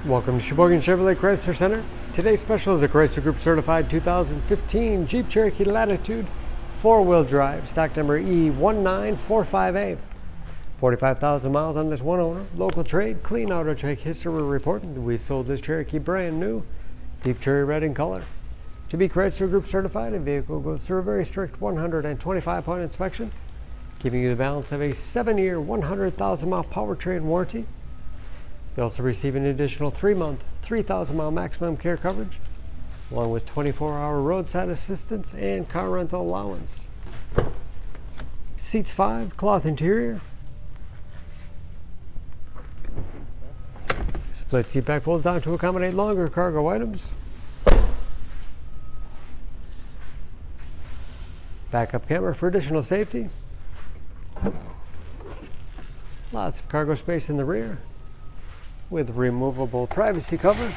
Welcome to Sheboygan Chevrolet Chrysler Center. Today's special is a Chrysler Group certified 2015 Jeep Cherokee Latitude 4-wheel drive, stock number E1945A. 45,000 miles on this one owner. Local trade, clean auto check history report. We sold this Cherokee brand new, deep cherry red in color. To be Chrysler Group certified, a vehicle goes through a very strict 125-point inspection, giving you the balance of a 7-year, 100,000-mile powertrain warranty. You also receive an additional 3-month, 3,000-mile maximum care coverage, along with 24-hour roadside assistance and car rental allowance. Seats 5, cloth interior. Split seat back folds down to accommodate longer cargo items. Backup camera for additional safety. Lots of cargo space in the rear, with removable privacy cover.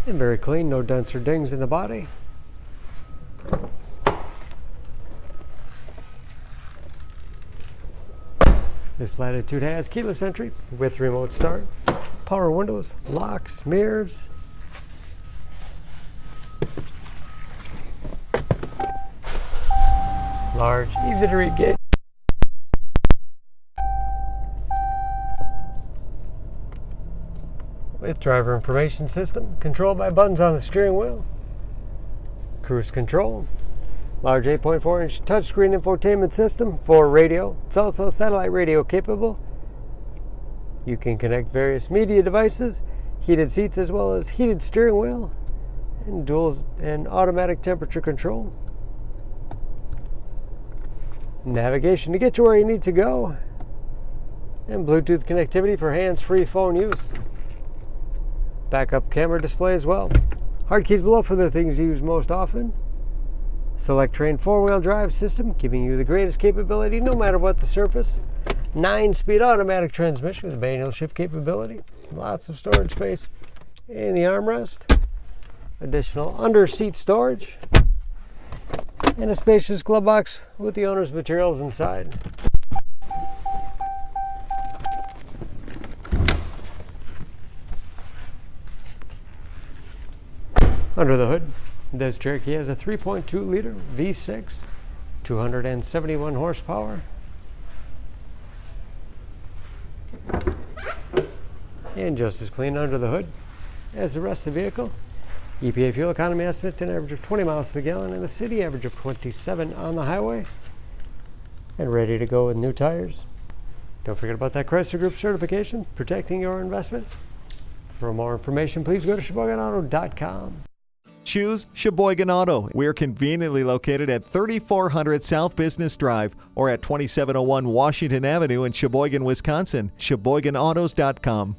And very clean, no dents or dings in the body. This Latitude has keyless entry with remote start, power windows, locks, mirrors. Large, easy to read gate. With driver information system, controlled by buttons on the steering wheel, cruise control, large 8.4-inch touchscreen infotainment system for radio. It's also satellite radio capable. You can connect various media devices, heated seats as well as heated steering wheel, and dual and automatic temperature control. Navigation to get you where you need to go, and Bluetooth connectivity for hands-free phone use. Backup camera display as well. Hard keys below for the things you use most often. Select Train 4-wheel drive system, giving you the greatest capability no matter what the surface. 9-speed automatic transmission with manual shift capability. Lots of storage space in the armrest. Additional under-seat storage. And a spacious glove box with the owner's materials inside. Under the hood, this Cherokee has a 3.2-liter V6, 271 horsepower. And just as clean under the hood as the rest of the vehicle. EPA fuel economy estimates an average of 20 miles to the gallon and a city average of 27 on the highway. And ready to go with new tires. Don't forget about that Chrysler Group certification, protecting your investment. For more information, please go to SheboyganAuto.com. Choose Sheboygan Auto. We're conveniently located at 3400 South Business Drive or at 2701 Washington Avenue in Sheboygan, Wisconsin. SheboyganAutos.com.